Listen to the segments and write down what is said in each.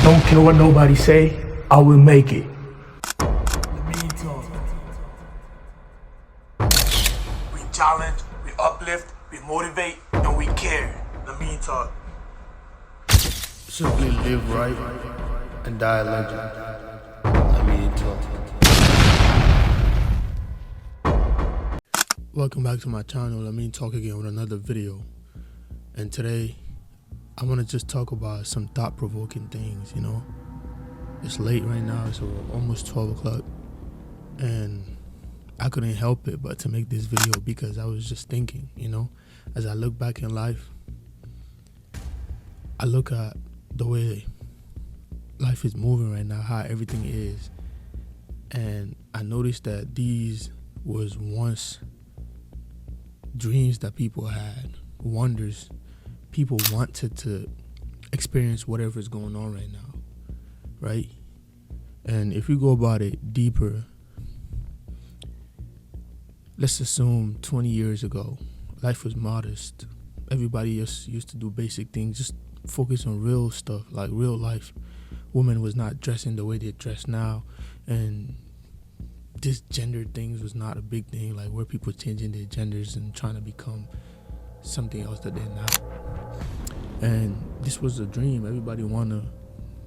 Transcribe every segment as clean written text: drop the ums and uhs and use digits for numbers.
Don't care what nobody say, I will make it. We challenge, we uplift, we motivate, and we care. The Mean Talk. Simply live right and die a legend. The Mean Talk. Welcome back to my channel. Let me talk again with another video. And today, I want to just talk about some thought-provoking things, you know. It's late right now, it's almost 12 o'clock. And I couldn't help it but to make this video because I was just thinking, you know, as I look back in life, I look at the way life is moving right now, how everything is. And I noticed that these was once dreams that people had, wonders. People wanted to experience whatever is going on right now, right? And if we go about it deeper, let's assume 20 years ago, life was modest. Everybody just used to do basic things, just focus on real stuff, like real life. Women was not dressing the way they dress now, and this gender things was not a big thing, like where people changing their genders and trying to become something else that they're not. And this was a dream.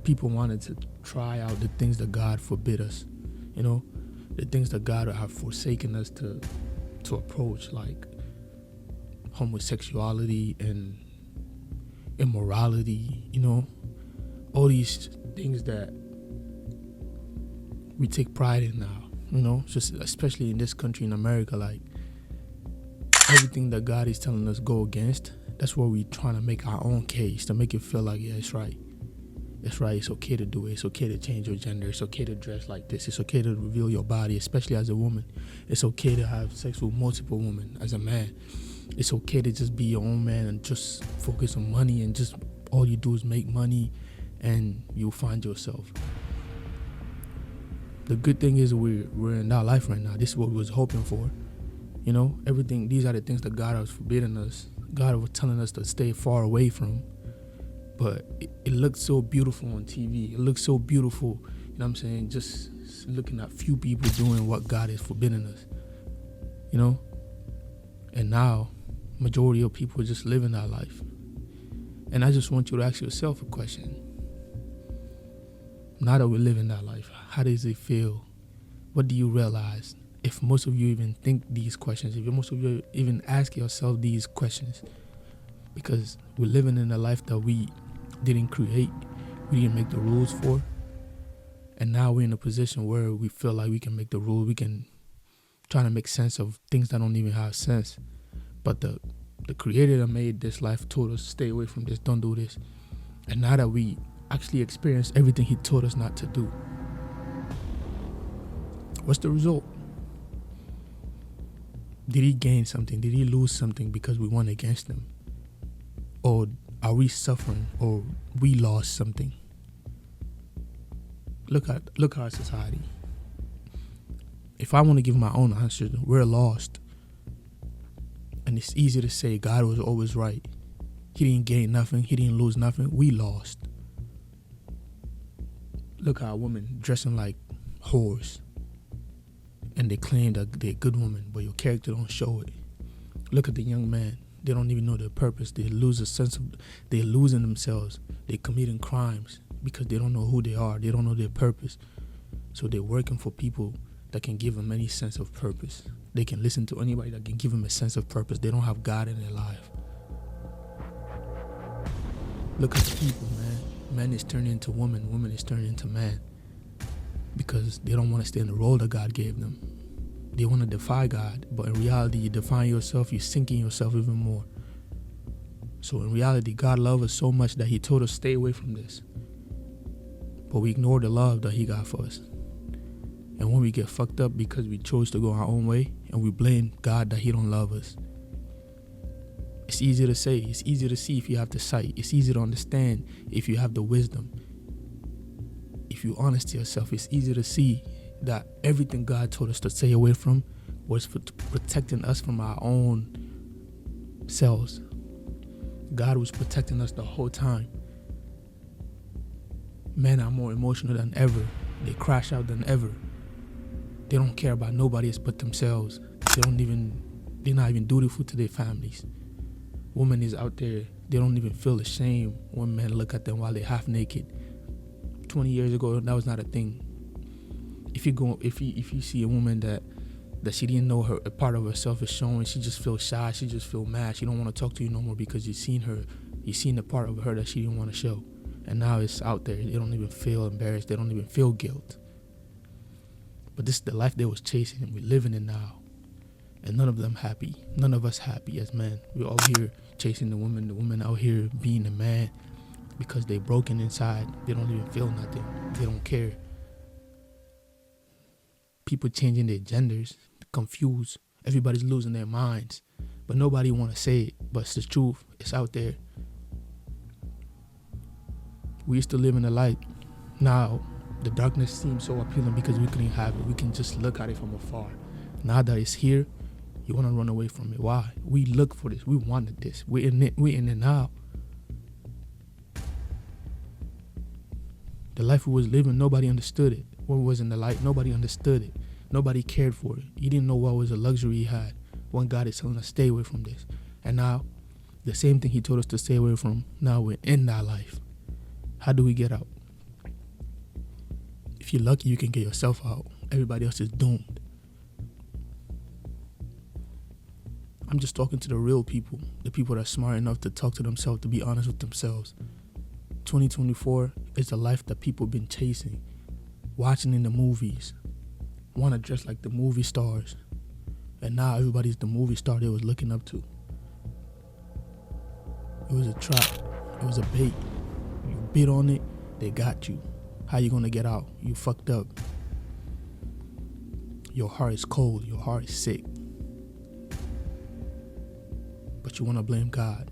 People wanted to try out the things that God forbid us, you know, the things that God have forsaken us to approach, like homosexuality and immorality, you know, all these things that we take pride in now, you know, just especially in this country, in America, like everything that God is telling us go against, that's where we trying to make our own case, to make it feel like, yeah, it's right. It's right. It's okay to do it. It's okay to change your gender. It's okay to dress like this. It's okay to reveal your body, especially as a woman. It's okay to have sex with multiple women as a man. It's okay to just be your own man and just focus on money, and just all you do is make money and you'll find yourself. The good thing is we're in that life right now. This is what we was hoping for. You know, everything, these are the things that God was forbidding us. God was telling us to stay far away from. But it looked so beautiful on TV. It looked so beautiful, you know what I'm saying? Just looking at few people doing what God is forbidding us, you know? And now, majority of people are just living that life. And I just want you to ask yourself a question. Now that we're living that life, how does it feel? What do you realize? If most of you even think these questions, if most of you even ask yourself these questions, because we're living in a life that we didn't create, we didn't make the rules for, and now we're in a position where we feel like we can make the rules, we can try to make sense of things that don't even have sense. But the creator that made this life told us, stay away from this, don't do this. And now that we actually experience everything he told us not to do, what's the result? Did he gain something? Did he lose something because we went against him? Or are we suffering, or we lost something? Look at our society. If I want to give my own answer, we're lost. And it's easy to say God was always right. He didn't gain nothing. He didn't lose nothing. We lost. Look at women dressing like whores. And they claim that they're a good woman, but your character don't show it. Look at the young man. They don't even know their purpose. They lose a sense of, they're losing themselves. They're committing crimes because they don't know who they are. They don't know their purpose. So they're working for people that can give them any sense of purpose. They can listen to anybody that can give them a sense of purpose. They don't have God in their life. Look at the people, man. Man is turning into woman. Woman is turning into man. Because they don't want to stay in the role that God gave them. They want to defy God, but in reality, you defy yourself, you're sinking yourself even more. So in reality, God loved us so much that he told us stay away from this. But we ignore the love that he got for us. And when we get fucked up because we chose to go our own way, and we blame God that he don't love us, it's easy to say, it's easy to see if you have the sight, it's easy to understand if you have the wisdom. If you're honest to yourself, it's easy to see that everything God told us to stay away from was for protecting us from our own selves. God was protecting us the whole time. Men are more emotional than ever. They crash out than ever. They don't care about nobody else but themselves. They're not even dutiful to their families. Women is out there, they don't even feel ashamed when men look at them while they're half naked. 20 years ago, that was not a thing. If you see a woman that she didn't know her, a part of herself is showing, she just feels shy, she just feels mad, she don't want to talk to you no more because you've seen the part of her that she didn't want to show. And now it's out there. They don't even feel embarrassed. They don't even feel guilt. But this is the life they was chasing, and we're living it now. And none of them happy. None of us happy as men. We're all here chasing the woman out here being a man because they broken inside. They don't even feel nothing. They don't care. People changing their genders, confused. Everybody's losing their minds. But nobody want to say it. But it's the truth. It's out there. We used to live in the light. Now, the darkness seems so appealing because we couldn't have it. We can just look at it from afar. Now that it's here, you want to run away from it. Why? We look for this. We wanted this. We're in it. We're in it now. The life we was living, nobody understood it. What was in the light, nobody understood it. Nobody cared for it. You didn't know what was a luxury you had. When God is telling us, stay away from this. And now, the same thing he told us to stay away from, now we're in that life. How do we get out? If you're lucky, you can get yourself out. Everybody else is doomed. I'm just talking to the real people, the people that are smart enough to talk to themselves, to be honest with themselves. 2024 is the life that people been chasing, watching in the movies, want to dress like the movie stars. And now everybody's the movie star they was looking up to. It was a trap. It was a bait. You bid on it, they got you. How you gonna get out? You fucked up. Your heart is cold. Your heart is sick. But you wanna blame God.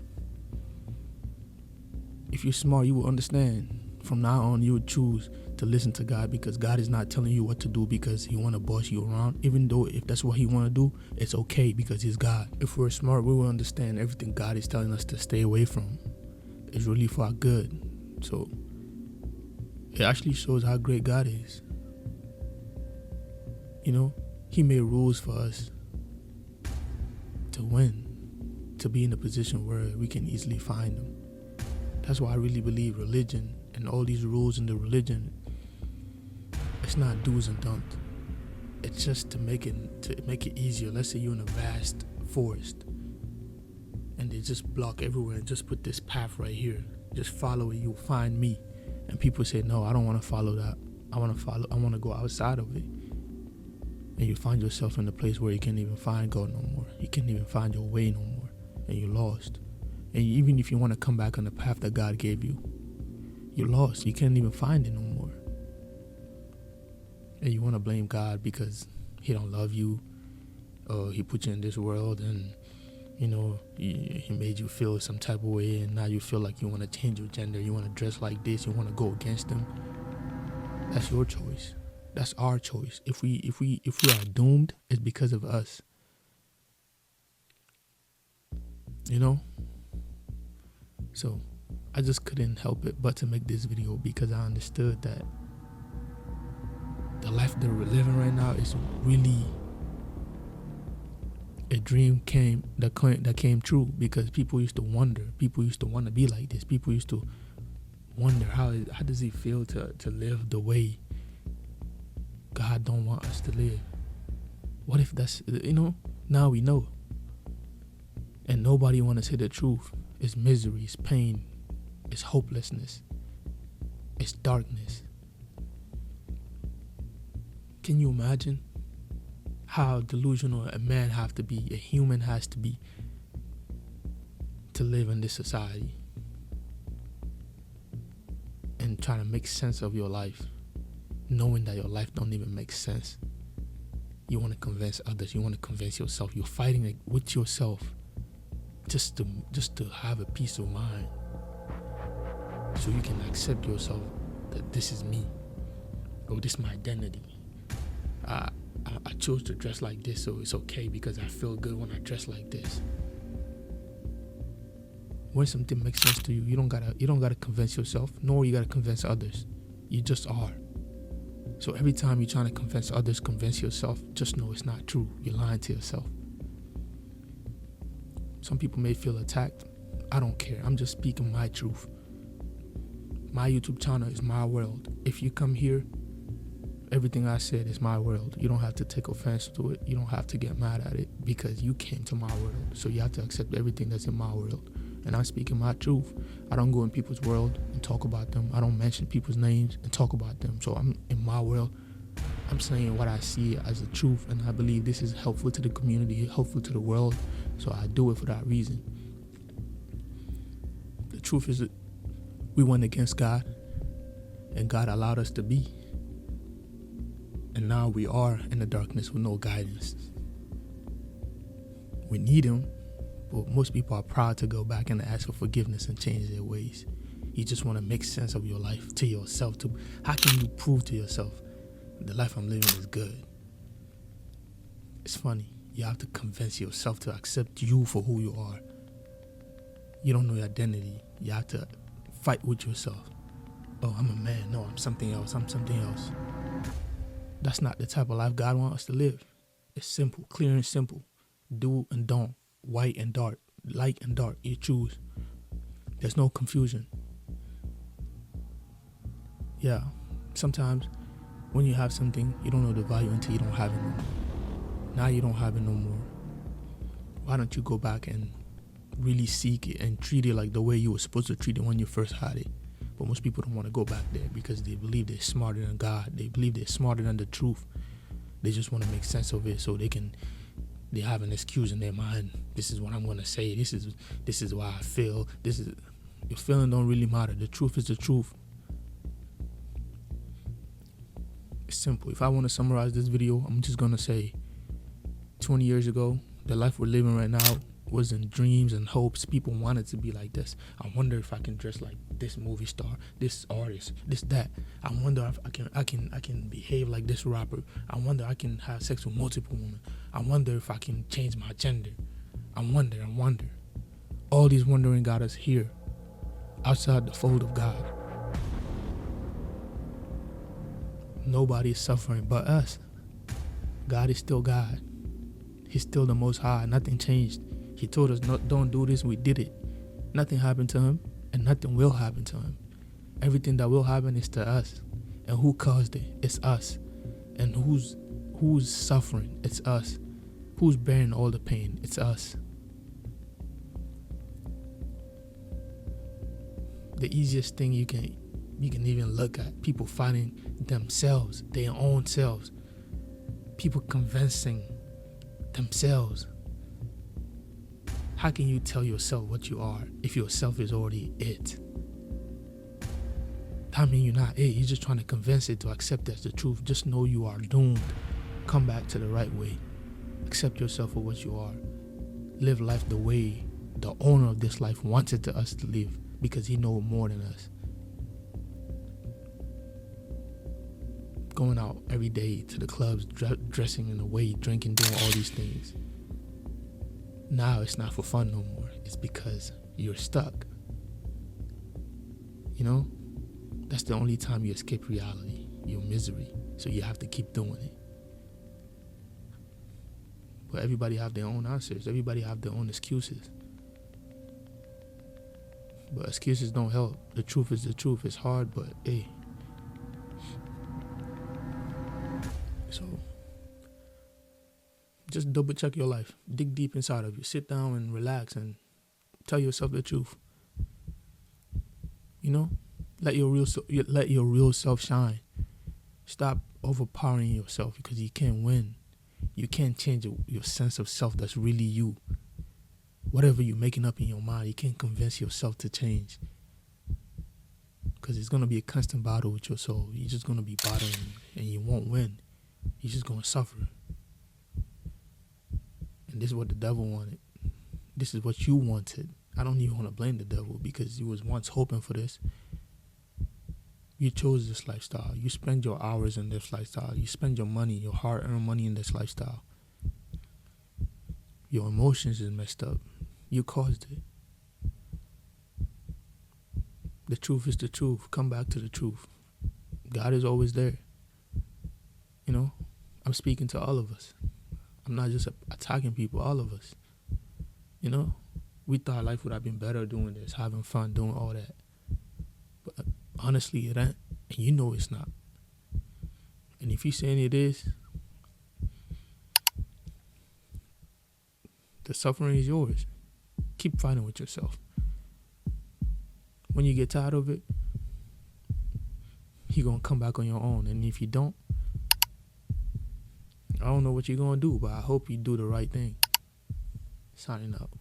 If you're smart, you will understand. From now on, you would choose to listen to God because God is not telling you what to do because he wanna boss you around. Even though if that's what he wanna do, it's okay because he's God. If we're smart, we will understand everything God is telling us to stay away from. It's really for our good. So it actually shows how great God is. You know, he made rules for us to win, to be in a position where we can easily find them. That's why I really believe religion and all these rules in the religion, it's not do's and don'ts. It's just to make it easier. Let's say you're in a vast forest and they just block everywhere and just put this path right here. Just follow it, you'll find me. And people say, no, I don't want to follow that. I want to go outside of it. And you find yourself in a place where you can't even find God no more. You can't even find your way no more. And you're lost. And even if you want to come back on the path that God gave you, you're lost. You can't even find it no more. And you want to blame God because he don't love you. Or he put you in this world and you know, he made you feel some type of way, and now you feel like you want to change your gender, you want to dress like this, you want to go against them. That's your choice. That's our choice. If we are doomed, it's because of us. You know? So I just couldn't help it but to make this video because I understood that the life that we're living right now is really a dream that came true because people used to wonder. People used to want to be like this. People used to wonder how does it feel to live the way God don't want us to live. What if that's, you know, now we know. And nobody want to say the truth. It's misery, it's pain, it's hopelessness, it's darkness. Can you imagine how delusional a man have to be, a human has to be to live in this society and try to make sense of your life, knowing that your life don't even make sense. You want to convince others, you want to convince yourself, you're fighting with yourself just to have a peace of mind so you can accept yourself that this is me, or this is my identity. I chose to dress like this, so it's okay because I feel good when I dress like this. When something makes sense to you, you don't gotta convince yourself, nor you gotta convince others. You just are. So every time you're trying to convince others, convince yourself, just know it's not true. You're lying to yourself. Some people may feel attacked. I don't care. I'm just speaking my truth. My YouTube channel is my world. If you come here, everything I said is my world. You don't have to take offense to it. You don't have to get mad at it because you came to my world. So you have to accept everything that's in my world. And I'm speaking my truth. I don't go in people's world and talk about them. I don't mention people's names and talk about them. So I'm in my world. I'm saying what I see as the truth, and I believe this is helpful to the community, helpful to the world. So I do it for that reason. The truth is that we went against God, and God allowed us to be. And now we are in the darkness with no guidance. We need Him, but most people are proud to go back and ask for forgiveness and change their ways. You just want to make sense of your life to yourself. How can you prove to yourself the life I'm living is good? It's funny. You have to convince yourself to accept you for who you are. You don't know your identity. You have to fight with yourself. Oh, I'm a man. No, I'm something else. I'm something else. That's not the type of life God wants us to live. It's simple, clear and simple. Do and don't. White and dark. Light and dark. You choose. There's no confusion. Yeah, sometimes when you have something, you don't know the value until you don't have it no more. Now you don't have it no more. Why don't you go back and really seek it and treat it like the way you were supposed to treat it when you first had it? But most people don't want to go back there because they believe they're smarter than God. They believe they're smarter than the truth. They just want to make sense of it so they have an excuse in their mind. This is what I'm going to say. This is why I feel. Your feeling don't really matter. The truth is the truth. It's simple. If I want to summarize this video, I'm just going to say 20 years ago, the life we're living right now was in dreams and hopes. People wanted to be like this. I wonder if I can dress like this movie star, this artist, this, that. I wonder if I can behave like this rapper. I wonder I can have sex with multiple women. I wonder if I can change my gender. I wonder. All these wondering got us here, outside the fold of God. Nobody is suffering but us. God is still God. He's still the Most High. Nothing changed. He told us, no, don't do this. We did it. Nothing happened to Him, and nothing will happen to Him. Everything that will happen is to us. And who caused it? It's us. And who's suffering? It's us. Who's bearing all the pain? It's us. The easiest thing you can even look at, people fighting themselves, their own selves. People convincing themselves. How can you tell yourself what you are if yourself is already it? That means you're not it. You're just trying to convince it to accept that's the truth. Just know you are doomed. Come back to the right way. Accept yourself for what you are. Live life the way the owner of this life wants it to us to live, because He knows more than us. Going out every day to the clubs, dressing in a way, drinking, doing all these things. Now it's not for fun no more. It's because you're stuck. You know? That's the only time you escape reality, your misery. So you have to keep doing it. But everybody have their own answers. Everybody have their own excuses. But excuses don't help. The truth is the truth. It's hard, but hey. So just double check your life. Dig deep inside of you. Sit down and relax and tell yourself the truth. You know? Let your real self shine. Stop overpowering yourself, because you can't win. You can't change your sense of self that's really you. Whatever you're making up in your mind, you can't convince yourself to change. Because it's going to be a constant battle with your soul. You're just going to be battling and you won't win. You're just going to suffer. And this is what the devil wanted. This is what you wanted. I don't even want to blame the devil, because you was once hoping for this. You chose this lifestyle. You spend your hours in this lifestyle. You spend your money, your hard-earned money in this lifestyle. Your emotions is messed up. You caused it. The truth is the truth. Come back to the truth. God is always there. You know, I'm speaking to all of us. I'm not just attacking people, all of us. You know, we thought life would have been better doing this, having fun, doing all that. But honestly, it ain't. And you know it's not. And if you're saying it is, the suffering is yours. Keep fighting with yourself. When you get tired of it, you're going to come back on your own. And if you don't, I don't know what you're going to do, but I hope you do the right thing. Signing out.